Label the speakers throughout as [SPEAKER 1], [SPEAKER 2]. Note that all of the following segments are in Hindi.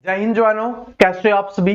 [SPEAKER 1] जय हिंद जवानों, कैसे हो आप सभी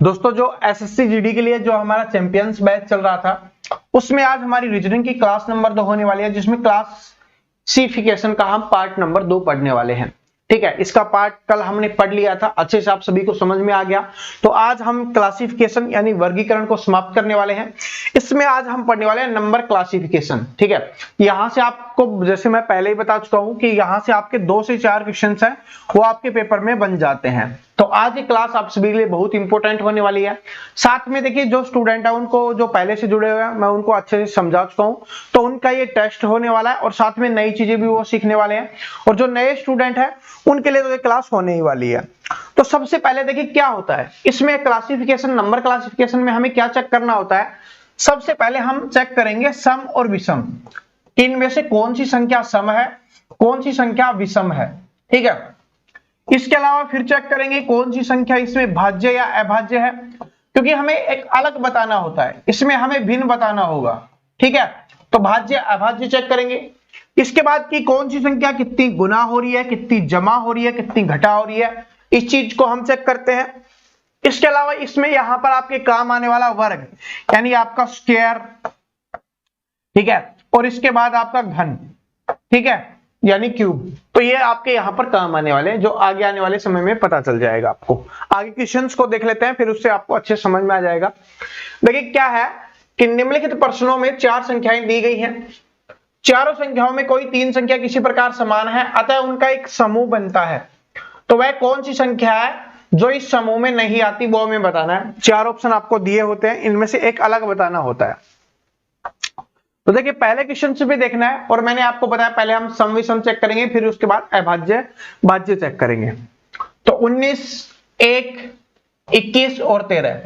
[SPEAKER 1] दोस्तों। जो एसएससी जीडी के लिए जो हमारा चैंपियंस बैच चल रहा था, उसमें आज हमारी रीजनिंग की क्लास नंबर 2 होने वाली है, जिसमें क्लासिफिकेशन का हम पार्ट नंबर 2 पढ़ने वाले हैं। ठीक है, इसका पार्ट कल हमने पढ़ लिया था, अच्छे से आप सभी को समझ में आ गया। तो आज हम क्लासिफिकेशन यानी वर्गीकरण को समाप्त करने वाले हैं। इसमें आज हम पढ़ने वाले हैं नंबर क्लासिफिकेशन। ठीक है, यहां से आपको, जैसे मैं पहले ही बता चुका हूं कि यहां से आपके 2 से 4 क्वेश्चन हैं वो आपके पेपर में बन जाते हैं। तो आज की क्लास आप सभी के लिए बहुत इंपॉर्टेंट होने वाली है। साथ में देखिए, जो स्टूडेंट है उनको, जो पहले से जुड़े हुए हैं, मैं उनको अच्छे से समझा चुका हूं, तो उनका ये टेस्ट होने वाला है और साथ में नई चीजें भी वो सीखने वाले हैं। और जो नए स्टूडेंट है उनके लिए तो ये क्लास होने ही वाली है। तो सबसे पहले देखिए क्या होता है इसमें क्लासिफिकेशन, नंबर क्लासिफिकेशन में हमें क्या चेक करना होता है। सबसे पहले हम चेक करेंगे सम और विषम, इनमें से कौन सी संख्या सम है, कौन सी संख्या विषम है। ठीक है, इसके अलावा फिर चेक करेंगे कौन सी संख्या इसमें भाज्य या अभाज्य है, क्योंकि हमें एक अलग बताना होता है, इसमें हमें भिन्न बताना होगा। ठीक है, तो भाज्य अभाज्य चेक करेंगे। इसके बाद की कौन सी संख्या कितनी गुना हो रही है, कितनी जमा हो रही है, कितनी घटा हो रही है, इस चीज को हम चेक करते हैं। इसके अलावा इसमें यहां पर आपके काम आने वाला वर्ग यानी आपका स्क्वायर, ठीक है, और इसके बाद आपका घन, ठीक है, यानी क्यूब। तो ये आपके यहां पर काम आने वाले हैं, जो आगे आने वाले समय में पता चल जाएगा आपको। आगे क्वेश्चंस को देख लेते हैं, फिर उससे आपको अच्छे समझ में आ जाएगा। देखिए क्या है कि निम्नलिखित प्रश्नों में 4 संख्याएं दी गई हैं। चारों संख्याओं में कोई 3 संख्या किसी प्रकार समान है, अतः उनका एक समूह बनता है। तो वह कौन सी संख्या है जो इस समूह में नहीं आती, वो हमें बताना है। 4 ऑप्शन आपको दिए होते हैं, इनमें से एक अलग बताना होता है। तो देखिए पहले क्वेश्चन से भी देखना है, और मैंने आपको बताया पहले हम सम विषम चेक करेंगे, फिर उसके बाद अभाज्य भाज्य चेक करेंगे। तो 19, 1, 21 और 13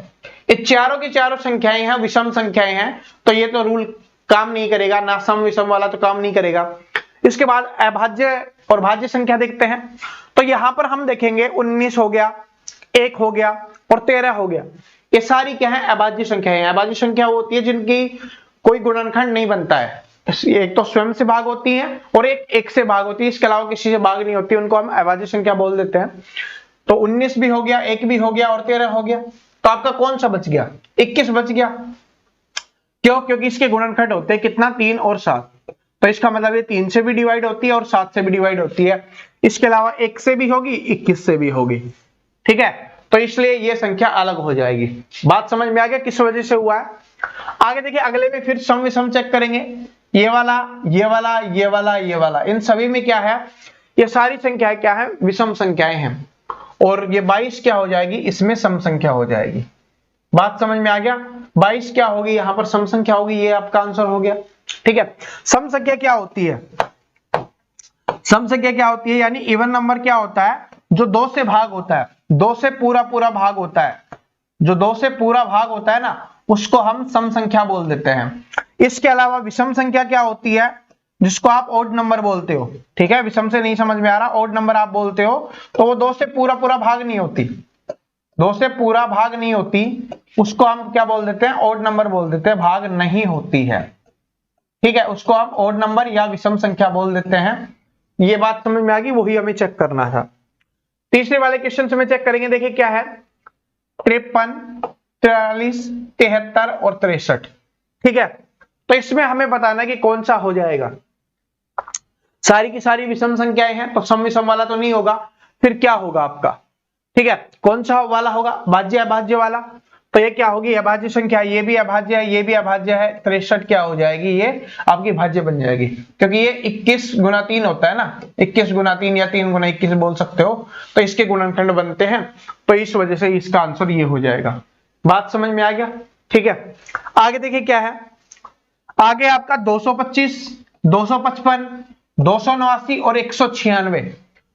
[SPEAKER 1] ये चारों की चारों संख्याएं हैं, विषम संख्याएं हैं। तो ये तो रूल काम नहीं करेगा ना, सम विषम वाला तो काम नहीं करेगा। इसके बाद अभाज्य और भाज्य संख्या देखते हैं। तो यहां पर हम देखेंगे 19 हो गया, 1 हो गया और 13 हो गया, ये सारी क्या है, अभाज्य संख्याएं हैं। अभाज्य संख्या वो होती है जिनकी कोई गुणनखंड नहीं बनता है, एक तो स्वयं से भाग होती है और एक से भाग होती है, इसके अलावा किसी से भाग नहीं होती, उनको हम अभाज्य संख्या बोल देते हैं। तो 19 भी हो गया, 1 भी हो गया और 13 हो गया। तो आपका कौन सा बच गया, 21 बच गया। क्यों? क्योंकि इसके गुणनखंड होते हैं कितना, 3 और 7। तो इसका मतलब ये 3 से भी डिवाइड होती है और 7 से भी डिवाइड होती है। इसके अलावा 1 से भी होगी, 21 से भी होगी। ठीक है, तो इसलिए ये संख्या अलग हो जाएगी। बात समझ में आ गया किस वजह से हुआ है। आगे देखिए, अगले में फिर सम विषम चेक करेंगे। ये वाला, ये वाला, ये वाला, ये वाला, इन सभी में क्या है, ये सारी संख्याएं क्या है, विषम संख्याएं हैं। और ये 22 क्या हो जाएगी, इसमें सम संख्या हो जाएगी। बात समझ में आ गया, 22 क्या होगी, यहां पर सम संख्या होगी, ये आपका आंसर हो गया। ठीक है, सम संख्या क्या होती है, सम संख्या क्या होती है, यानी इवन नंबर क्या होता है, जो 2 से भाग होता है, 2 से पूरा पूरा भाग होता है, जो 2 से पूरा भाग होता है ना, उसको हम सम संख्या बोल देते हैं। इसके अलावा विषम संख्या क्या होती है, जिसको आप ओड नंबर बोलते हो। ठीक है, विषम से नहीं समझ में आ रहा, ओड नंबर आप बोलते हो, तो वो 2 से पूरा पूरा भाग नहीं होती, 2 से पूरा भाग नहीं होती, उसको हम क्या बोल देते हैं, ओड नंबर बोल देते हैं, भाग नहीं होती है। ठीक है, उसको हम ओड नंबर या विषम संख्या बोल देते हैं। ये बात समझ में आ गई, वही हमें चेक करना था। तीसरे वाले क्वेश्चन से में चेक करेंगे। देखिए क्या है, 53, 43, 73 और 63। ठीक है, तो इसमें हमें बताना है कि कौन सा हो जाएगा। सारी की सारी विषम संख्याएं हैं, तो सम विषम वाला तो नहीं होगा, फिर क्या होगा आपका। ठीक है, कौन सा वाला होगा, भाज्य अभाज्य वाला। तो ये क्या होगी, अभाज्य संख्या, ये भी अभाज्य है, ये भी अभाज्य है, 63 क्या हो जाएगी, ये आपकी भाज्य बन जाएगी, क्योंकि ये 21 गुना 3 होता है ना, 21 गुना 3 या 3 गुना 21 बोल सकते हो, तो इसके गुणनखंड बनते हैं, तो इस वजह से इसका आंसर ये हो जाएगा। बात समझ में आ गया। ठीक है, आगे देखिए क्या है, आगे आपका 225, 255, 289 और 196।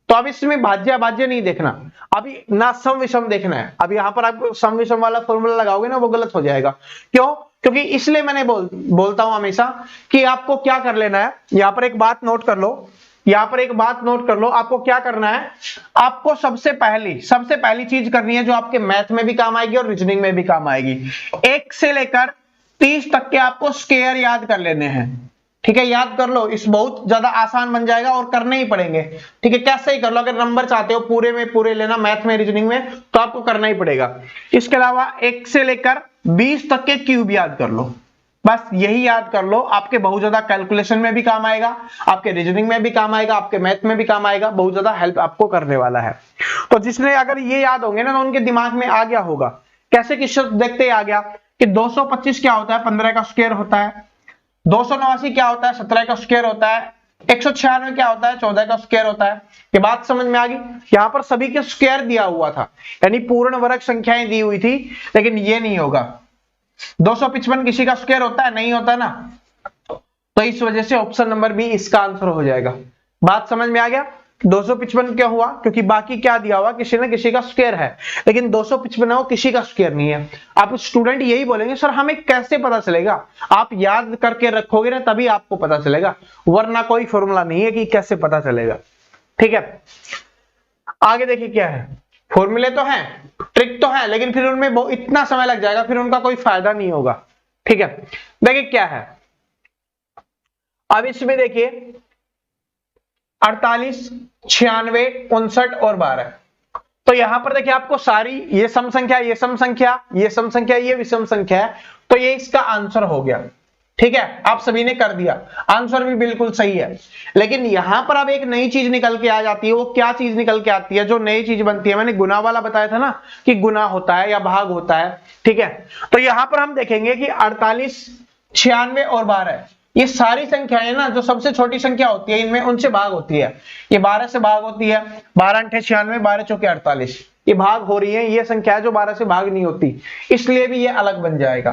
[SPEAKER 1] तो अब इसमें भाज्य अभाज्य नहीं देखना, अभी ना सम विषम देखना है। अब यहां पर आप सम विषम वाला फॉर्मूला लगाओगे ना, वो गलत हो जाएगा। क्यों? क्योंकि इसलिए मैंने बोलता हूं हमेशा कि आपको क्या कर लेना है, यहां पर एक बात नोट कर लो, यहां पर एक बात नोट कर लो, आपको क्या करना है, आपको सबसे पहली चीज करनी है जो आपके मैथ में भी काम आएगी और रीजनिंग में भी काम आएगी। 1 से लेकर 30 तक के आपको स्क्वायर याद कर लेने हैं। ठीक है, याद कर लो, इस बहुत ज्यादा आसान बन जाएगा और करने ही पड़ेंगे। ठीक है, कैसे ही कर लो, अगर नंबर चाहते हो पूरे में पूरे लेना मैथ में रीजनिंग में तो आपको करना ही पड़ेगा। इसके अलावा 1 से लेकर 20 तक के क्यूब याद कर लो, बस यही याद कर लो, आपके बहुत ज्यादा कैलकुलेशन में भी काम आएगा, आपके रीजनिंग में भी काम आएगा, आपके मैथ में भी काम आएगा, बहुत ज्यादा हेल्प आपको करने वाला है। तो जिसने अगर ये याद होंगे ना तो उनके दिमाग में आ गया होगा। कैसे कि शब्द देखते ही आ गया कि 225 क्या होता है, 15 का स्क्वायर होता है, 289 क्या होता है, 17 का स्क्वायर होता है, 196 क्या होता है, 14 का स्क्वायर होता है। ये बात समझ में आ गई। यहां पर सभी के स्क्वायर दिया हुआ था, यानी पूर्ण वर्ग संख्याएं दी हुई थी, लेकिन ये नहीं होगा। 255 किसी का स्क्वायर होता है, नहीं होता ना, तो इस वजह से ऑप्शन नंबर बी इसका आंसर हो जाएगा। बात समझ में आ गया। 255 क्या हुआ, क्योंकि बाकी क्या दिया हुआ, किसी न किसी का स्क्वायर है, लेकिन 255 वो किसी का स्क्वायर नहीं है। आप स्टूडेंट यही बोलेंगे सर हमें कैसे पता चलेगा, आप याद करके रखोगे ना तभी आपको पता चलेगा, वरना कोई फॉर्मूला नहीं है कि कैसे पता चलेगा। ठीक है, आगे देखिए क्या है, फॉर्मूले तो हैं, ट्रिक तो है, लेकिन फिर उनमें इतना समय लग जाएगा, फिर उनका कोई फायदा नहीं होगा। ठीक है, देखिए क्या है, अब इसमें देखिए 48, 96, 59 और 12। तो यहां पर देखिए आपको सारी ये सम संख्या, ये सम संख्या, ये सम संख्या, ये विषम संख्या है, तो ये इसका आंसर हो गया। ठीक है, आप सभी ने कर दिया, आंसर भी बिल्कुल सही है। लेकिन यहां पर अब एक नई चीज निकल के आ जाती है। वो क्या चीज निकल के आती है, जो नई चीज बनती है, मैंने गुना वाला बताया था ना कि गुना होता है या भाग होता है। ठीक है, तो यहां पर हम देखेंगे कि 48, 96 और 12 ये सारी संख्याएं ना, जो सबसे छोटी संख्या होती है इनमें, उनसे भाग होती है। ये 12 से भाग होती है, 12 × 96, 12 × 4 = 48, ये भाग हो रही है। ये संख्या जो 12 से भाग नहीं होती, इसलिए भी ये अलग बन जाएगा।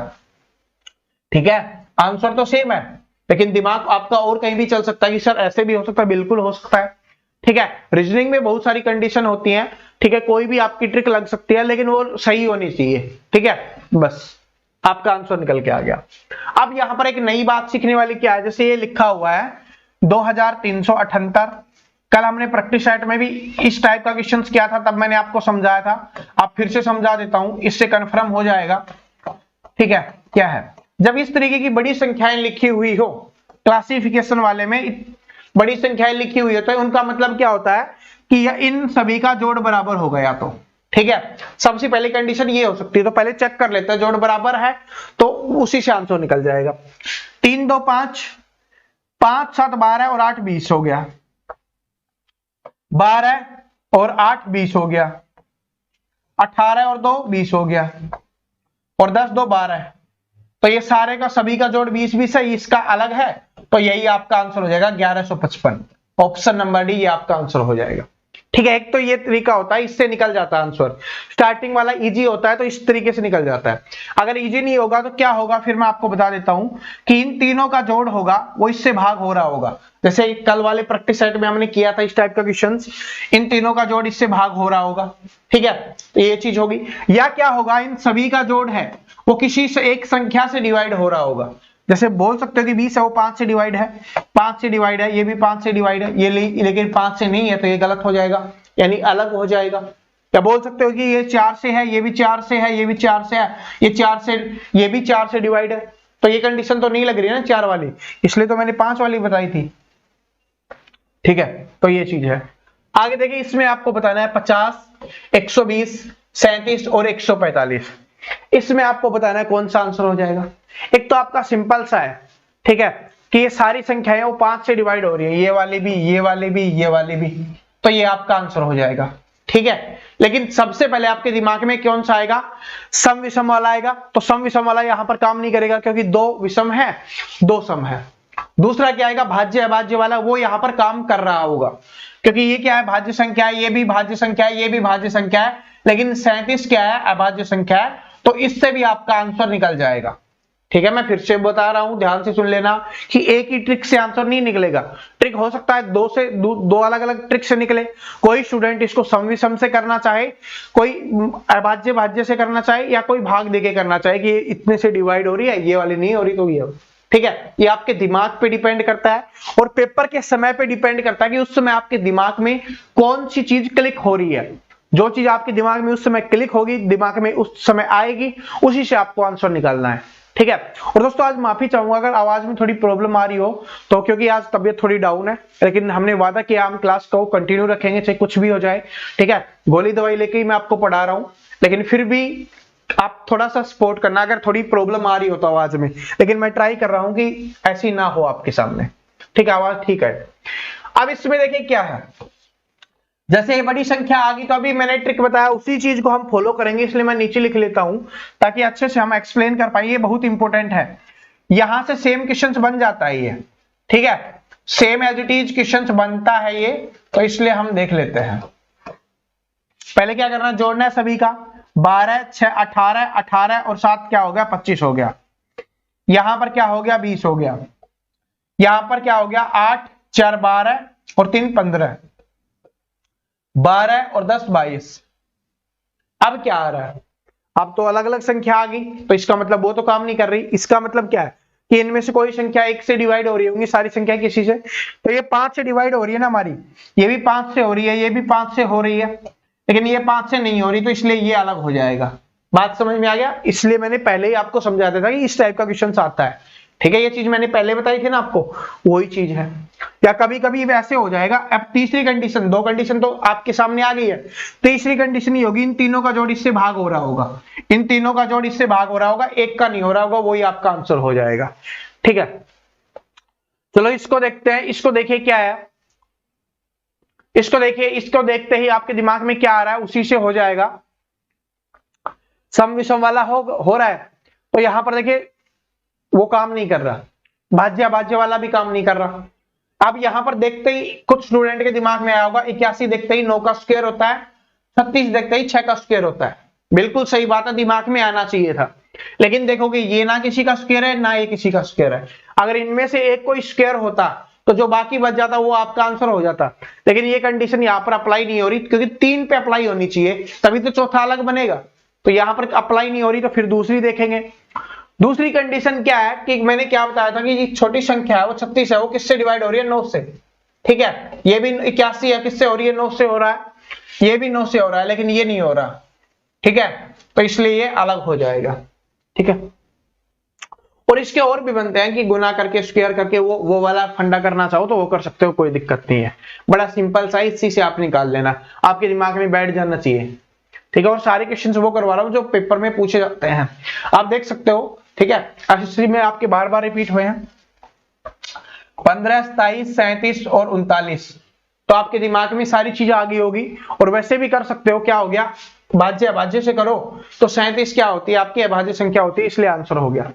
[SPEAKER 1] ठीक है, आंसर तो सेम है, लेकिन दिमाग आपका और कहीं भी चल सकता है कि सर ऐसे भी हो सकता है, बिल्कुल हो सकता है। ठीक है, रीजनिंग में बहुत सारी कंडीशन होती हैं। ठीक है, कोई भी आपकी ट्रिक लग सकती है, लेकिन वो सही होनी चाहिए। ठीक है, बस आपका आंसर निकल के आ गया। अब यहां पर एक नई बात सीखने वाली क्या है, जैसे ये लिखा हुआ है 2378। कल हमने प्रैक्टिस सेट में भी इस टाइप का क्वेश्चन किया था, तब मैंने आपको समझाया था, आप फिर से समझा देता हूं, इससे कंफर्म हो जाएगा। ठीक है, क्या है, जब इस तरीके की बड़ी संख्याएं लिखी हुई हो, क्लासिफिकेशन वाले में बड़ी संख्याएं लिखी हुई हो, तो उनका मतलब क्या होता है कि इन सभी का जोड़ बराबर हो गया। तो ठीक है, सबसे पहले कंडीशन ये हो सकती है, तो पहले चेक कर लेते हैं, जोड़ बराबर है तो उसी से आंसर निकल जाएगा। 3 2 5, 5 7 12 और 8 20 हो गया, 12 और 8 20 हो गया, 18 और 2 20 हो गया, और 10 2 12। तो ये सारे का सभी का जोड़ 20 20 है, इसका अलग है, तो यही आपका आंसर हो जाएगा 1155। ऑप्शन नंबर डी ये आपका आंसर हो जाएगा। ठीक है, एक तो ये तरीका होता है, इससे निकल जाता है आंसर। स्टार्टिंग वाला इजी होता है तो इस तरीके से निकल जाता है। अगर इजी नहीं होगा तो क्या होगा, फिर मैं आपको बता देता हूं कि इन तीनों का जोड़ होगा वो इससे भाग हो रहा होगा। जैसे कल वाले प्रैक्टिस सेट में हमने किया था इस टाइप का क्वेश्चन, इन तीनों का जोड़ इससे भाग हो रहा होगा। ठीक है, तो ये चीज होगी। या क्या होगा, इन सभी का जोड़ है वो किसी से एक संख्या से डिवाइड हो रहा होगा। जैसे बोल सकते हो कि 20 है वो 5 से डिवाइड है, 5 से डिवाइड है, ये भी 5 से डिवाइड है, ये लेकिन 5 से नहीं है, तो ये गलत हो जाएगा, यानी अलग हो जाएगा। या बोल सकते हो कि ये 4 से है, ये भी 4 से है, ये भी 4 से है, ये 4 से, ये भी 4 से डिवाइड है, तो ये कंडीशन तो नहीं लग रही है ना 4 वाली, इसलिए तो मैंने 5 वाली बताई थी। ठीक है, तो ये चीज है। आगे देखिए, इसमें आपको बताना है 50, 120, 37 और 145। इसमें आपको बताना है कौन सा आंसर हो जाएगा। एक तो आपका सिंपल सा है, ठीक है, कि ये सारी संख्याएं वो 5 से डिवाइड हो रही है, ये वाली भी, ये वाली भी, ये वाली भी, तो ये आपका आंसर हो जाएगा। ठीक है, लेकिन सबसे पहले आपके दिमाग में कौन सा आएगा, सम विषम वाला आएगा। तो सम विषम वाला यहां पर काम नहीं करेगा, क्योंकि 2 विषम है, 2 सम है। दूसरा क्या आएगा, भाज्य अभाज्य वाला, वो यहां पर काम कर रहा होगा, क्योंकि ये क्या है, भाज्य संख्या है, ये भी भाज्य संख्या है, ये भी भाज्य संख्या है, लेकिन 37 क्या है, अभाज्य संख्या है, तो इससे भी आपका आंसर निकल जाएगा। ठीक है, मैं फिर से बता रहा हूं, ध्यान से सुन लेना कि एक ही ट्रिक से आंसर नहीं निकलेगा। ट्रिक हो सकता है दो अलग अलग ट्रिक से निकले। कोई स्टूडेंट इसको सम विषम से करना चाहे, कोई अभाज्य भाज्य से करना चाहे, या कोई भाग देके करना चाहे कि इतने से डिवाइड हो रही है, ये वाली नहीं हो रही तो ये। ठीक है, ये आपके दिमाग पे डिपेंड करता है और पेपर के समय पे डिपेंड करता है कि उस समय आपके दिमाग में कौन सी चीज क्लिक हो रही है। जो चीज आपके दिमाग में उस समय क्लिक होगी, दिमाग में उस समय आएगी, उसी से आपको आंसर निकालना है। ठीक है। और दोस्तों आज माफी चाहूंगा अगर आवाज में थोड़ी प्रॉब्लम आ रही हो तो, क्योंकि आज तबीयत थोड़ी डाउन है, लेकिन हमने वादा किया हम क्लास को कंटिन्यू रखेंगे चाहे कुछ भी हो जाए। ठीक है, गोली दवाई लेके ही मैं आपको पढ़ा रहा हूं, लेकिन फिर भी आप थोड़ा सा सपोर्ट करना अगर थोड़ी प्रॉब्लम आ रही हो तो आवाज में, लेकिन मैं ट्राई कर रहा हूं कि ऐसी ना हो आपके सामने। ठीक है, आवाज ठीक है। अब इसमें देखिए क्या है, जैसे ये बड़ी संख्या आ गई तो अभी मैंने ट्रिक बताया उसी चीज को हम फॉलो करेंगे, इसलिए मैं नीचे लिख लेता हूं ताकि अच्छे से हम एक्सप्लेन कर पाए। ये बहुत इंपॉर्टेंट है, यहां से सेम क्वेश्चंस बन जाता है ये। ठीक है, same as it is questions बनता है ये, तो इसलिए हम देख लेते हैं। पहले क्या करना, जोड़ना है सभी का। 12 6 18 18 और 7 क्या हो गया 25 हो गया। यहां पर क्या हो गया 20 हो गया। यहां पर क्या हो गया 8 4 12 और 3 15, 12 और 10 22। अब क्या आ रहा है, अब तो अलग अलग संख्या आ गई, तो इसका मतलब वो तो काम नहीं कर रही। इसका मतलब क्या है कि इनमें से कोई संख्या 1 से डिवाइड हो रही होंगी सारी संख्या किसी से, तो ये 5 से डिवाइड हो रही है ना हमारी, ये भी 5 से हो रही है, ये भी 5 से हो रही है, लेकिन ये 5 से नहीं हो रही, तो इसलिए ये अलग हो जाएगा। बात समझ में आ गया, इसलिए मैंने पहले ही आपको समझा दिया था कि इस टाइप का क्वेश्चन आता है। ठीक है, ये चीज मैंने पहले बताई थी ना आपको, वही चीज है। या कभी कभी वैसे हो जाएगा। अब तीसरी कंडीशन, दो कंडीशन तो आपके सामने आ गई है, तीसरी कंडीशन ये होगी इन तीनों का जोड़ इससे भाग हो रहा होगा, इन तीनों का जोड़ इससे भाग हो रहा होगा, एक का नहीं हो रहा होगा, वही आपका आंसर हो जाएगा। ठीक है, चलो इसको देखते हैं। इसको देखिए क्या है, इसको देखिए, इसको देखते ही आपके दिमाग में क्या आ रहा है उसी से हो जाएगा। सम विषम वाला हो रहा है, तो यहां पर देखिए वो काम नहीं कर रहा, भाज्य भाज्य वाला भी काम नहीं कर रहा। अब यहां पर देखते ही कुछ स्टूडेंट के दिमाग में आया होगा 81 देखते ही 9 का स्क्वायर होता है, 36 देखते ही 6 का स्क्वायर होता है। बिल्कुल सही बात है, दिमाग में आना चाहिए था, लेकिन देखोगे ये ना किसी का स्क्वायर है ना ये किसी का स्क्वायर है। अगर इनमें से एक कोई स्क्वायर होता तो जो बाकी बच जाता वो आपका आंसर हो जाता, लेकिन ये कंडीशन यहां पर अप्लाई नहीं हो रही, क्योंकि 3 पे अप्लाई होनी चाहिए तभी तो चौथा अलग बनेगा, तो यहां पर अप्लाई नहीं हो रही, तो फिर दूसरी देखेंगे। दूसरी कंडीशन क्या है कि मैंने क्या बताया था कि ये छोटी संख्या है वो 36 है, वो किससे डिवाइड हो रही है 9 से। ठीक है, ये भी 81 है, किससे हो रही है 9 से हो रहा है, ये भी 9 से हो रहा है, लेकिन ये नहीं हो रहा। ठीक है, तो इसलिए ये अलग हो जाएगा। ठीक है, और इसके और भी बनते हैं कि गुना करके स्क्वायर करके वो वाला फंडा करना चाहो तो वो कर सकते हो, कोई दिक्कत नहीं है। बड़ा सिंपल सा, इसी से आप निकाल लेना, आपके दिमाग में बैठ जाना चाहिए। ठीक है, और सारे क्वेश्चंस वो करवा रहा हूं जो पेपर में पूछे जाते हैं, आप देख सकते हो। ठीक है, हिस्ट्री में आपके बार बार रिपीट हुए हैं 15 27 37 और 39, तो आपके दिमाग में सारी चीजें आ गई होगी। और वैसे भी कर सकते हो, क्या हो गया भाज्य अभाज्य से करो तो 37 क्या होती है आपकी अभाज्य संख्या होती है, इसलिए आंसर हो गया।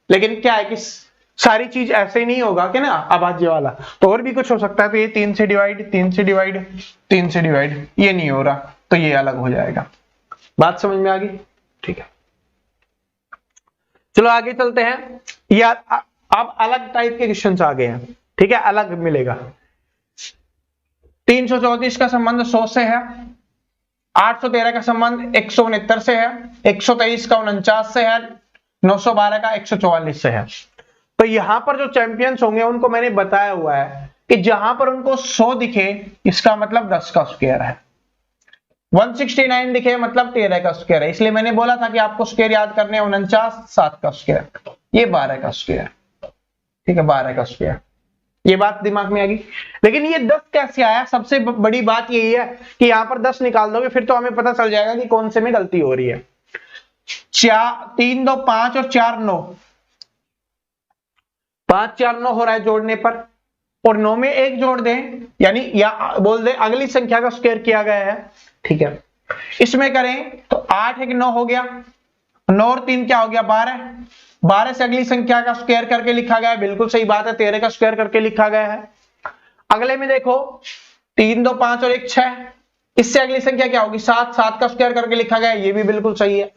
[SPEAKER 1] लेकिन क्या है कि सारी चीज ऐसे ही नहीं होगा कि ना अभाज्य वाला, तो और भी कुछ हो सकता है। तो ये 3 से डिवाइड 3 से डिवाइड 3 से डिवाइड ये नहीं हो रहा, तो ये अलग हो जाएगा। बात समझ में आ गई? ठीक है, चलो आगे चलते हैं। यार अब अलग टाइप के क्वेश्चन आ गए हैं। ठीक है, अलग मिलेगा। 334 का संबंध 100 से है, 813 का संबंध 169 से है, 123 का 49 से है, 912 का 144 से है। तो यहां पर जो चैंपियंस होंगे उनको मैंने बताया हुआ है कि जहां पर उनको 100 दिखे इसका मतलब 10 का स्क्वायर है, 169 दिखे मतलब 13 का स्क्वायर है। इसलिए मैंने बोला था कि आपको स्क्वायर याद करने हैं 49 7 का स्क्वायर, ये 12 का स्क्वायर। ठीक है, 12 का स्क्वायर, ये बात दिमाग में आ गई। लेकिन ये 10 कैसे आया, सबसे बड़ी बात यही है कि यहां पर 10 निकाल दोगे फिर तो हमें पता चल जाएगा कि कौन से में गलती हो रही है। 3 2 5 और 4 9, 5 4 9 हो रहा है जोड़ने पर, और 9 में 1 जोड़ दें, यानी या बोल दे अगली संख्या का स्क्वायर किया गया है। ठीक है, इसमें करें तो 8 1 9 हो गया, 9 और 3 क्या हो गया 12, 12 से अगली संख्या का स्क्वायर करके लिखा गया है, बिल्कुल सही बात है, 13 का स्क्वायर करके लिखा गया है। अगले में देखो 3 2 5 और 1 6, इससे अगली संख्या क्या होगी 7, 7 का स्क्वायर करके लिखा गया है, ये भी बिल्कुल सही है।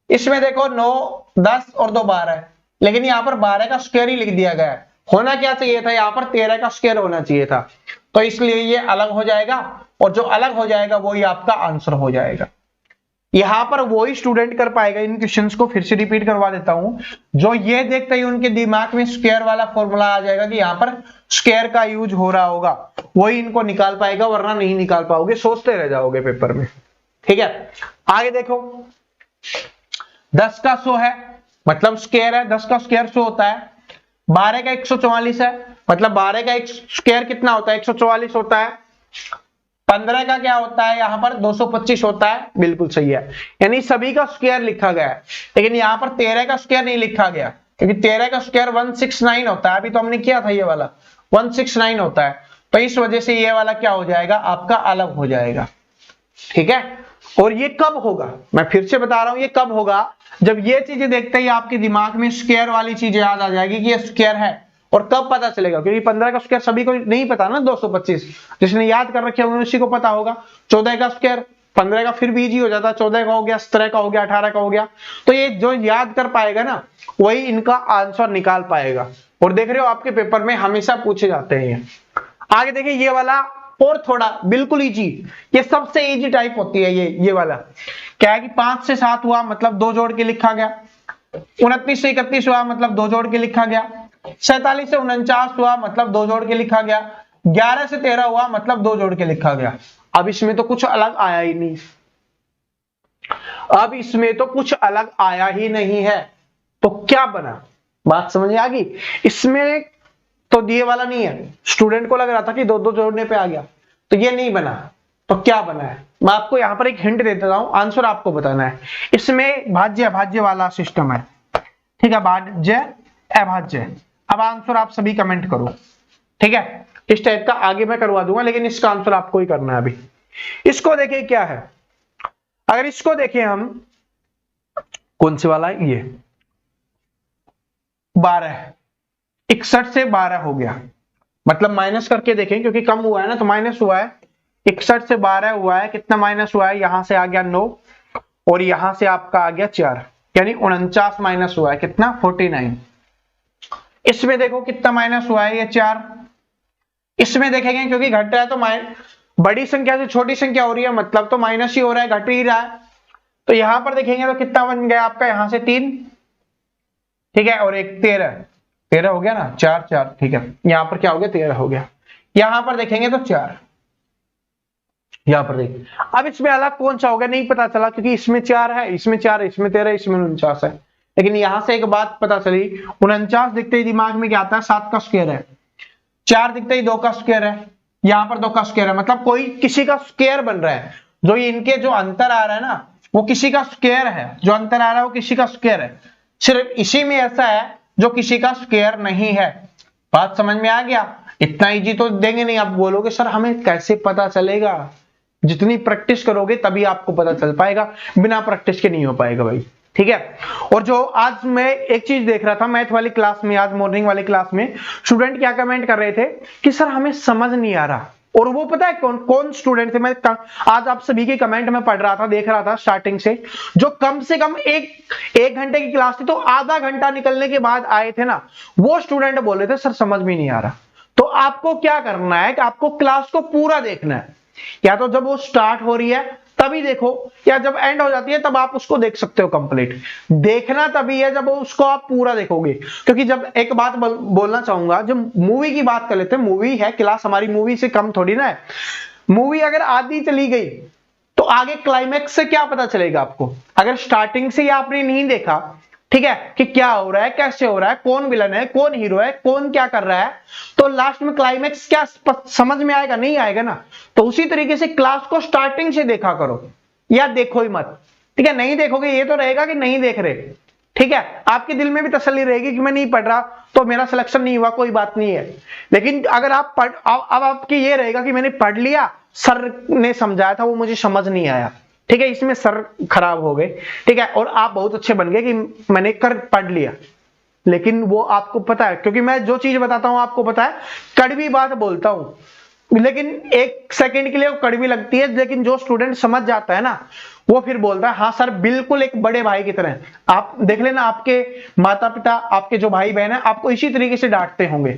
[SPEAKER 1] इसमें देखो 9 10 और 2 12, लेकिन यहां पर 12 का स्क्वायर ही लिख दिया गया है, होना क्या चाहिए था यहां पर 13 का स्क्वायर होना चाहिए था, तो इसलिए ये अलग हो जाएगा, और जो अलग हो जाएगा वही आपका आंसर हो जाएगा। यहां पर वही स्टूडेंट कर पाएगा। इन क्वेश्चंस को फिर से रिपीट करवा देता हूं, जो ये देखते ही उनके दिमाग में स्क्वायर वाला फॉर्मूला आ जाएगा कि यहां पर स्क्वायर का यूज हो रहा होगा, वही इनको निकाल पाएगा, वरना नहीं निकाल पाओगे, सोचते रह जाओगे पेपर में। ठीक है, आगे देखो 10 का 100 है, मतलब स्क्वायर है, 10 का स्क्वायर 100 होता है, 12 का 144 है, मतलब 12 का स्क्वायर कितना होता है, 144 होता है, 15 का क्या होता है यहाँ पर 225 होता है, बिल्कुल सही है, यानी सभी का स्क्वायर लिखा गया है, लेकिन यहाँ पर 13 का स्क्वायर नहीं लिखा गया, क्योंकि 13 का स्क्वायर 169 होता है, अभी तो हमने किया था ये वाला 169 होता है, तो इस वजह से ये वाला क्या हो जाएगा, आपका अलग हो जाएगा, ठीक है। और ये कब होगा, मैं फिर से बता रहा हूं, ये कब होगा, जब ये चीजें देखते ही आपके दिमाग में स्क्वायर वाली चीजें याद आ जाएगी कि ये स्क्वायर है। और कब पता चलेगा, क्योंकि 15 का स्क्वायर सभी को नहीं पता ना, 225 जिसने याद कर रखे होंगे उसी को पता होगा। 14 का स्क्वायर 15 का फिर भी इजी हो जाता, 14 का हो गया, 17 का हो गया, 18 का हो गया, तो ये जो याद कर पाएगा ना वही इनका आंसर निकाल पाएगा। और देख रहे हो आपके पेपर में हमेशा पूछे जाते हैं। आगे देखिए ये वाला और थोड़ा बिल्कुल इजी, ये सबसे इजी टाइप होती है ये वाला। क्या है कि 5 से 7 हुआ मतलब 2 जोड़ के लिखा गया, 29 से 31 हुआ मतलब 2 जोड़ के लिखा गया, 47 से 49 हुआ मतलब 2 जोड़ के लिखा गया, 11 से 13 हुआ मतलब 2 जोड़ के लिखा गया। अब इसमें तो कुछ अलग आया ही नहीं, अब इसमें तो कुछ अलग आया ही नहीं है, तो क्या बना, बात समझ आ गई। इसमें तो ये वाला नहीं है, स्टूडेंट को लग रहा था कि 2-2 जोड़ने पे आ गया, तो ये नहीं बना, तो क्या बना है, मैं आपको यहां पर एक हिंट दे देता हूं, आंसर आपको बताना है। इसमें भाज्य अभाज्य वाला सिस्टम है, ठीक है, भाज्य अभाज्य। अब आंसर आप सभी कमेंट करो, ठीक है, इस टाइप का आगे मैं करवा दूंगा, लेकिन इसका आंसर आपको ही करना है अभी। इसको देखिए क्या है, अगर इसको देखें हम, कौन से वाला है ये, 12, 61 से 12 हो गया, मतलब माइनस करके देखें क्योंकि कम हुआ है ना, तो माइनस हुआ है, 61 से 12 हुआ है, कितना माइनस हुआ है, यहां से आ गया 9 और यहां से आपका आ गया 4, यानी 49 माइनस हुआ है, कितना 49। इसमें देखो कितना माइनस हुआ है, ये 4। इसमें देखेंगे क्योंकि घट रहा है तो बड़ी संख्या से छोटी संख्या हो रही है, मतलब तो माइनस ही हो रहा है, घट ही रहा है। तो यहां पर देखेंगे तो कितना बन गया आपका, यहां से 3, ठीक है, और एक 13 हो गया ना, 4 4, ठीक है, यहां पर क्या हो गया, 13 हो गया। यहां पर देखेंगे तो 4, यहां पर देखिए। अब इसमें अलग कौन सा हो गया नहीं पता चला, क्योंकि इसमें 4 है, इसमें 4 है, इसमें 13 है, इसमें 49 है। लेकिन यहां से एक बात पता चली, 49 दिखते ही दिमाग में क्या आता है, 7 का स्क्वायर है, 4 दिखते ही 2 का स्क्वायर है, यहां पर 2 का स्क्वायर है, मतलब कोई किसी का स्क्वायर बन रहा है, जो इनके जो अंतर आ रहा है ना वो किसी का स्क्वायर है, जो अंतर आ रहा है वो किसी का स्क्वायर है, सिर्फ इसी में ऐसा है जो किसी का स्क्वायर नहीं है। बात समझ में आ गया, इतना इजी तो देंगे नहीं, आप बोलोगे सर हमें कैसे पता चलेगा, जितनी प्रैक्टिस करोगे तभी आपको पता चल पाएगा, बिना प्रैक्टिस के नहीं हो पाएगा भाई, ठीक है। और जो आज मैं एक चीज देख रहा था मैथ वाली क्लास में, आज मॉर्निंग वाली क्लास में स्टूडेंट क्या कमेंट कर रहे थे कि सर हमें समझ नहीं आ रहा, और वो पता है कौन कौन स्टूडेंट थे, मैं आज आप सभी के कमेंट में पढ़ रहा था, देख रहा था स्टार्टिंग से, जो कम से कम एक घंटे की क्लास थी तो आधा घंटा निकलने के बाद आए थे ना, वो स्टूडेंट बोल रहे थे सर समझ में नहीं आ रहा। तो आपको क्या करना है कि आपको क्लास को पूरा देखना है, या तो जब वो स्टार्ट हो रही है तभी देखो, या जब एंड हो जाती है तब आप उसको देख सकते हो कंप्लीट। देखना तभी है जब उसको आप पूरा देखोगे, क्योंकि जब एक बात बोलना चाहूंगा, जब मूवी की बात कर लेते हैं, मूवी है क्लास हमारी मूवी से कम थोड़ी ना है, मूवी अगर आधी चली गई तो आगे क्लाइमैक्स से क्या पता चलेगा आपको, अगर स्टार्टिंग से ही आपने नहीं देखा, ठीक है, कि क्या हो रहा है, कैसे हो रहा है, कौन विलन है, कौन हीरो है, कौन क्या कर रहा है, तो लास्ट में क्लाइमैक्स क्या समझ में आएगा, नहीं आएगा ना। तो उसी तरीके से क्लास को स्टार्टिंग से देखा करो, या देखो ही मत, ठीक है, नहीं देखोगे ये तो रहेगा कि नहीं देख रहे, ठीक है, आपके दिल में भी तसल्ली रहेगी कि मैं नहीं पढ़ रहा तो मेरा सिलेक्शन नहीं हुआ, कोई बात नहीं है। लेकिन अगर आप अब आपकी ये रहेगा कि मैंने पढ़ लिया, सर ने समझाया था वो मुझे समझ नहीं आया, ठीक है, इसमें सर खराब हो गए, ठीक है, और आप बहुत अच्छे बन गए कि मैंने पढ़ लिया, लेकिन वो आपको पता है, क्योंकि मैं जो चीज बताता हूं आपको पता है, कड़वी बात बोलता हूं, लेकिन एक सेकंड के लिए वो कड़वी लगती है, लेकिन जो स्टूडेंट समझ जाता है ना वो फिर बोलता है हाँ सर बिल्कुल एक बड़े भाई की तरह। आप देख लेना, आपके माता पिता, आपके जो भाई बहन है, आपको इसी तरीके से डांटते होंगे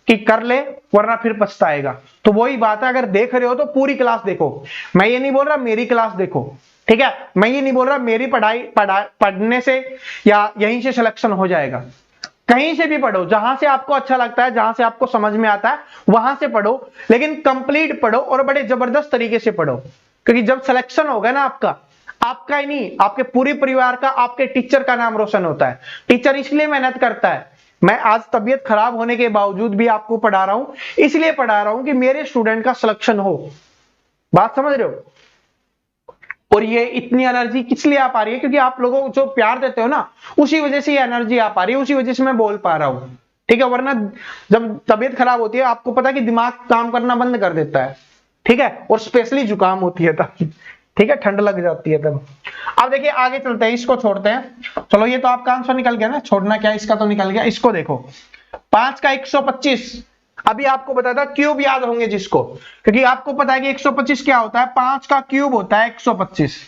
[SPEAKER 1] कि कर ले वरना फिर पछताएगा। तो वही बात है, अगर देख रहे हो तो पूरी क्लास देखो, मैं ये नहीं बोल रहा मेरी क्लास देखो, ठीक है, मैं ये नहीं बोल रहा मेरी पढ़ने से या यहीं से सिलेक्शन हो जाएगा, कहीं से भी पढ़ो, जहां से आपको अच्छा लगता है, जहां से आपको समझ में आता है वहां से पढ़ो, लेकिन कंप्लीट पढ़ो और बड़े जबरदस्त तरीके से पढ़ो, क्योंकि जब सिलेक्शन होगा ना आपका, आपका ही नहीं, आपके पूरे परिवार का, आपके टीचर का नाम रोशन होता है। टीचर इसलिए मेहनत करता है, मैं आज तबीयत खराब होने के बावजूद भी आपको पढ़ा रहा हूं, इसलिए पढ़ा रहा हूं कि मेरे स्टूडेंट का सिलेक्शन हो। बात समझ रहे हो? और ये इतनी एनर्जी किस लिए आ पा रही है? क्योंकि आप लोगों को जो प्यार देते हो ना, उसी वजह से ये एनर्जी आ पा रही है, उसी वजह से मैं बोल पा रहा हूं। ठीक है, वरना जब तबीयत खराब होती है आपको पता है कि दिमाग काम करना बंद कर देता है। ठीक है, और स्पेशली जुकाम होती है तब, ठीक है, ठंड लग जाती है तब। अब देखिए आगे चलते हैं, इसको छोड़ते हैं। चलो ये तो आपका आंसर निकल गया ना, छोड़ना क्या, इसका तो निकल गया। इसको देखो, 5 का 125, अभी आपको बताया था क्यूब याद होंगे जिसको, क्योंकि आपको पता है कि 125 क्या होता है, 5 का क्यूब होता है 125।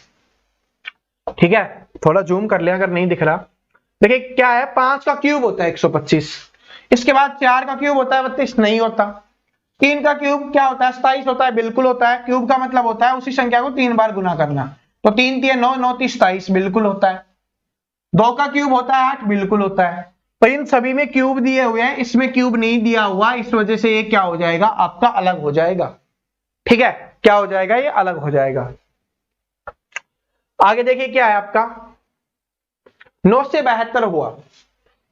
[SPEAKER 1] ठीक है, थोड़ा जूम कर लिया अगर नहीं दिख रहा। देखिए क्या है, 5 का क्यूब होता है 125, इसके बाद 4 का क्यूब होता है 32, नहीं होता। 3 का क्यूब क्या होता है, 27 होता है, बिल्कुल होता है। क्यूब का मतलब होता है उसी संख्या को 3 बार गुना करना, तो 3 3 9 9 30 27, बिल्कुल होता है। 2 का क्यूब होता है 8, बिल्कुल होता है। तो इन सभी में क्यूब दिए हुए हैं, इसमें क्यूब नहीं दिया हुआ, इस वजह से ये क्या हो जाएगा, आपका अलग हो जाएगा। ठीक है, क्या हो जाएगा, ये अलग हो जाएगा। आगे देखिए क्या है आपका, 9 से 72 हुआ,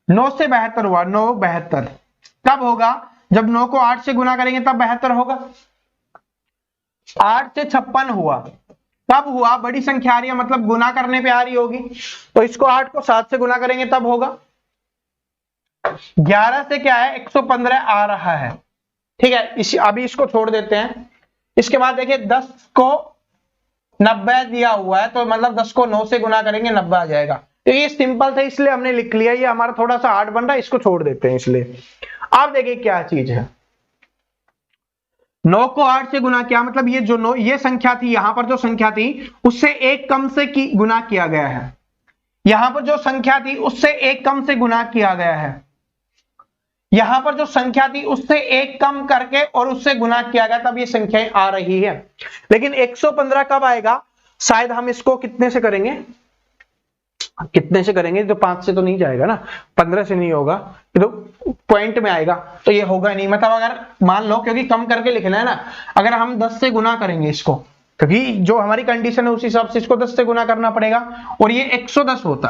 [SPEAKER 1] 9 से 72 हुआ, 9 72 कब होगा, जब 9 को 8 से गुना करेंगे तब 72 होगा। 8 से 56 हुआ, कब हुआ, बड़ी संख्या आ रही है मतलब गुना करने पे आ रही होगी, तो इसको 8 को 7 से गुना करेंगे तब होगा। 11 से क्या है, 115 आ रहा है। ठीक है, अभी इसको छोड़ देते हैं। इसके बाद देखिए 10 को 90 दिया हुआ है, तो मतलब 10 को 9 से गुना करेंगे 90 आ जाएगा। तो ये सिंपल था इसलिए हमने लिख लिया, ये हमारा थोड़ा सा हार्ड बन रहा है, इसको छोड़ देते हैं इसलिए। अब देखिए क्या चीज है, 9 को 8 से गुना किया, मतलब ये जो 9 ये संख्या थी, यहां पर जो संख्या थी उससे एक कम से गुना किया गया है, यहां पर जो संख्या थी उससे एक कम से गुना किया गया है, यहां पर जो संख्या थी उससे एक कम करके और उससे गुना किया गया, तब ये संख्याएं आ रही है। लेकिन 115 कब आएगा, शायद हम इसको कितने से करेंगे, कितने से करेंगे, तो 5 से तो नहीं जाएगा ना, 15 से नहीं होगा, तो पॉइंट में आएगा, तो ये होगा नहीं। मतलब अगर मान लो, क्योंकि कम करके लिखना है ना, अगर हम 10 से गुना करेंगे इसको, क्योंकि जो हमारी कंडीशन है उस हिसाब से इसको 10 से गुना करना पड़ेगा, और ये 110 होता,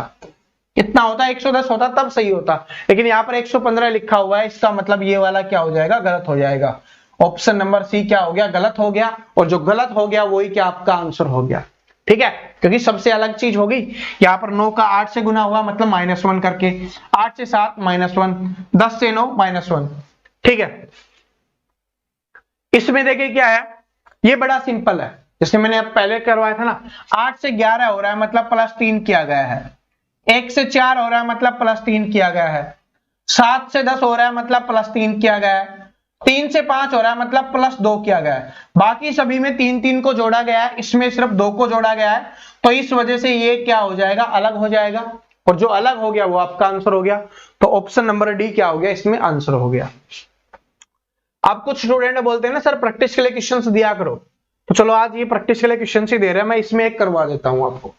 [SPEAKER 1] कितना होता है, 110 होता तब सही होता, लेकिन यहाँ पर 115 लिखा हुआ है, इसका मतलब ये वाला क्या हो जाएगा, गलत हो जाएगा। ऑप्शन नंबर सी क्या हो गया, गलत हो गया, और जो गलत हो गया वही क्या आपका आंसर हो गया। ठीक है, क्योंकि सबसे अलग चीज होगी, यहाँ पर 9 का 8 से गुना हुआ मतलब -1 करके, 8 से 7 -1, 10 से 9 -1। ठीक है, इसमें देखिए क्या है, ये बड़ा सिंपल है, जैसे मैंने पहले करवाया था ना, 8 से 11 हो रहा है मतलब +3 किया गया है, 1 से 4 हो रहा है मतलब +3 किया गया है, 7 से 10 हो रहा है मतलब +3 किया गया है, 3 से 5 हो रहा है मतलब +2 किया गया है। बाकी सभी में 3 3 को जोड़ा गया है, इसमें सिर्फ 2 को जोड़ा गया है, तो इस वजह से ये क्या हो जाएगा, अलग हो जाएगा, और जो अलग हो गया वो आपका आंसर हो गया। तो ऑप्शन नंबर डी क्या हो गया, इसमें आंसर हो गया। अब कुछ स्टूडेंट बोलते हैं ना सर प्रैक्टिस के लिए क्वेश्चंस दिया करो, तो चलो आज ये प्रैक्टिस के लिए क्वेश्चन ही दे रहे हैं, मैं इसमें एक करवा देता हूं आपको।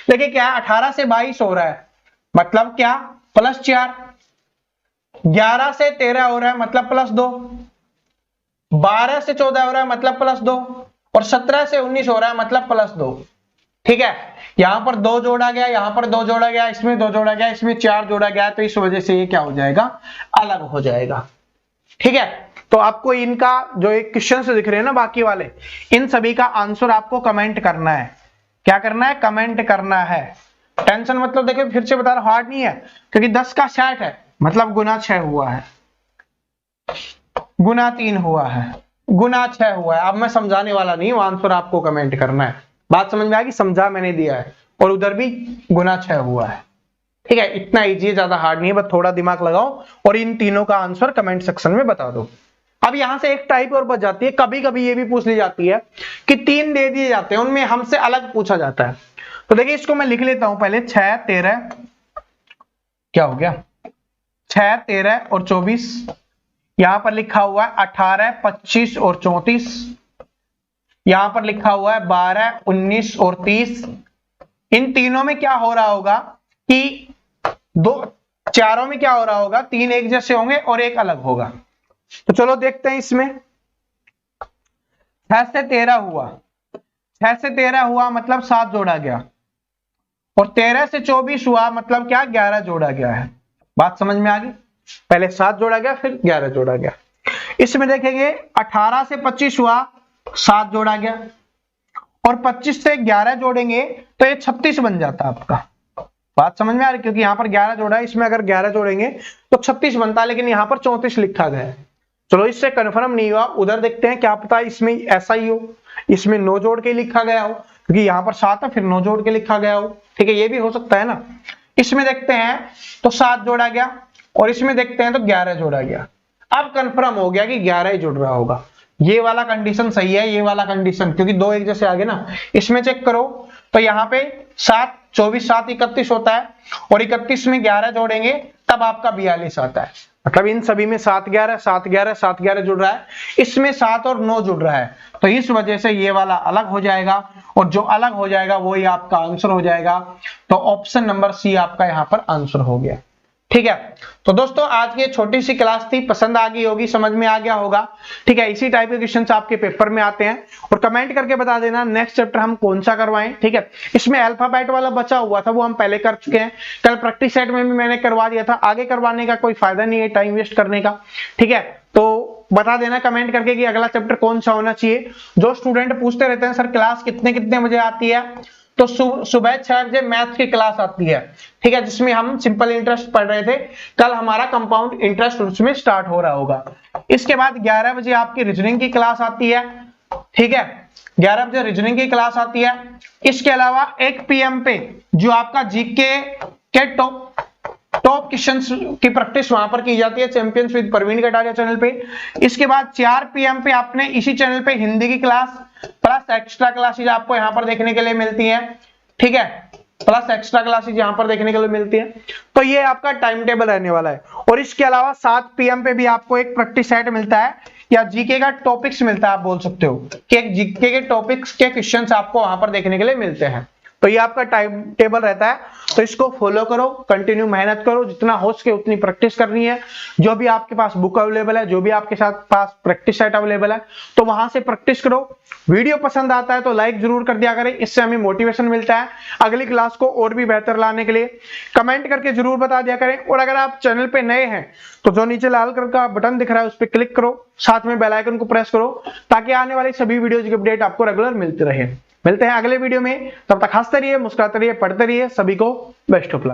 [SPEAKER 1] देखिए क्या है, 18 से 22 हो रहा है मतलब क्या, +4, 11 से 13 हो रहा है मतलब +2, 12 से 14 हो रहा है मतलब +2, और 17 से 19 हो रहा है मतलब +2। ठीक है, यहां पर 2 जोड़ा गया, यहां पर 2 जोड़ा गया, इसमें 2 जोड़ा गया, इसमें 4 जोड़ा गया, तो इस वजह से ये क्या हो जाएगा, अलग हो जाएगा। ठीक है, तो आपको इनका जो एक क्वेश्चन से दिख रहे हैं ना बाकी वाले, इन सभी का आंसर आपको कमेंट करना है। क्या करना है, कमेंट करना है। टेंशन मतलब देखिए फिर से बता रहा, हार्ड नहीं है, क्योंकि 10 का 60 है मतलब गुना 6 हुआ है, गुना 3 हुआ है, गुना 6 हुआ है। अब मैं समझाने वाला नहीं हूं, आंसर आपको कमेंट करना है। बात समझ में आएगी, समझा मैंने दिया है, और उधर भी गुना 6 हुआ है। ठीक है, इतना इजी है, ज्यादा हार्ड नहीं है, बस थोड़ा दिमाग लगाओ और इन तीनों का आंसर कमेंट सेक्शन में बता दो। अब यहां से एक टाइप और बच जाती है, कभी कभी ये भी पूछ ली जाती है कि 3 दे दिए जाते हैं, उनमें हमसे अलग पूछा जाता है। तो देखिए इसको मैं लिख लेता हूं पहले, 6 13 क्या हो गया, 6 13 और 24, यहां पर लिखा हुआ है 18 25 और 34, यहां पर लिखा हुआ है 12 19 और 30। इन तीनों में क्या हो रहा होगा कि चारों में क्या हो रहा होगा, 3 एक जैसे होंगे और एक अलग होगा। तो चलो देखते हैं इसमें, 6 से 13 हुआ, 6 से 13 हुआ मतलब 7 जोड़ा गया, और 13 से 24 हुआ मतलब क्या, 11 जोड़ा गया है। बात समझ में आ गई, पहले 7 जोड़ा गया फिर 11 जोड़ा गया। इसमें देखेंगे 18 से 25 हुआ, 7 जोड़ा गया, और 25 से 11 जोड़ेंगे तो ये 36 बन जाता आपका। बात समझ में आ रही, क्योंकि यहाँ पर 11 जोड़ा है, इसमें अगर 11 जोड़ेंगे तो 36 बनता है, लेकिन यहाँ पर 34 लिखा गया है। चलो इससे कंफर्म नहीं हुआ, उधर देखते हैं, क्या पता इसमें ऐसा ही हो, इसमें 9 जोड़ के लिखा गया हो, क्योंकि यहाँ पर 7 है फिर 9 जोड़ के लिखा गया हो। ठीक है, ये भी हो सकता है ना। इसमें देखते हैं तो 7 जोड़ा गया, और इसमें देखते हैं तो 11 जोड़ा गया। अब कंफर्म हो गया कि 11 ही जुड़ रहा होगा। ये वाला कंडीशन सही है, ये वाला कंडीशन, क्योंकि 2 एक जैसे आगे ना। इसमें चेक करो तो यहाँ पे 7 24 7 31 होता है, और 31 में 11 जोड़ेंगे तब आपका 42 आता है। मतलब इन सभी में 7 11 7 11 7 11 जुड़ रहा है, इसमें 7 और 9 जुड़ रहा है, तो इस वजह से ये वाला अलग हो जाएगा, और जो अलग हो जाएगा वही आपका आंसर हो जाएगा। तो ऑप्शन नंबर सी आपका यहाँ पर आंसर हो गया। ठीक है, तो दोस्तों आज की छोटी सी क्लास थी, पसंद आ गई होगी, समझ में आ गया होगा। ठीक है, इसी टाइप के क्वेश्चंस आपके पेपर में आते हैं, और कमेंट करके बता देना नेक्स्ट चैप्टर हम कौन सा करवाएं। ठीक है, इसमें अल्फाबेट वाला बचा हुआ था, वो हम पहले कर चुके हैं, कल प्रैक्टिस सेट में भी मैंने करवा दिया था, आगे करवाने का कोई फायदा नहीं है टाइम वेस्ट करने का। ठीक है, तो बता देना कमेंट करके कि अगला चैप्टर कौन सा होना चाहिए। जो स्टूडेंट पूछते रहते हैं सर क्लास कितने कितने बजे आती है, तो सुबह 6 बजे मैथ की क्लास आती है। ठीक है, जिसमें हम सिंपल इंटरेस्ट पढ़ रहे थे, कल हमारा कंपाउंड इंटरेस्ट उसमें स्टार्ट हो रहा होगा। इसके बाद 11 बजे आपकी रीजनिंग की क्लास आती है। ठीक है, 11 बजे रीजनिंग की क्लास आती है। इसके अलावा 1 PM पे जो आपका जीके के टॉप क्वेश्चंस की प्रैक्टिस वहां पर की जाती है, champions with Praveen Kataria channel पे। इसके बाद 4 PM पे आपने इसी चैनल पे हिंदी की क्लास प्लस एक्स्ट्रा क्लासेज आपको यहाँ पर देखने के लिए मिलती हैं। ठीक है, प्लस एक्स्ट्रा क्लासेज यहाँ पर देखने के लिए मिलती है। तो ये आपका टाइम टेबल रहने वाला है। और इसके अलावा 7 PM पे भी आपको एक प्रैक्टिस सेट मिलता है, या जीके का टॉपिक्स मिलता है, आप बोल सकते हो कि एक जीके के टॉपिक्स के क्वेश्चंस आपको वहां पर देखने के लिए मिलते हैं। तो ये आपका टाइम टेबल रहता है, तो इसको फॉलो करो, कंटिन्यू मेहनत करो, जितना हो सके उतनी प्रैक्टिस करनी है। जो भी आपके पास बुक अवेलेबल है, जो भी आपके साथ पास प्रैक्टिस सेट अवेलेबल है, तो वहां से प्रैक्टिस करो। वीडियो पसंद आता है तो लाइक जरूर कर दिया करें, इससे हमें मोटिवेशन मिलता है अगली क्लास को और भी बेहतर लाने के लिए। कमेंट करके जरूर बता दिया करें, और अगर आप चैनल पे नए हैं तो जो नीचे लाल कलर का बटन दिख रहा है उस पर क्लिक करो, साथ में बेल आइकन को प्रेस करो, ताकि आने वाली सभी वीडियोज की अपडेट आपको रेगुलर मिलती रहे। मिलते हैं अगले वीडियो में, तब तक हंसते रहिए, मुस्कुराते रहिए, पढ़ते रहिए। सभी को बेस्ट ऑफ लक।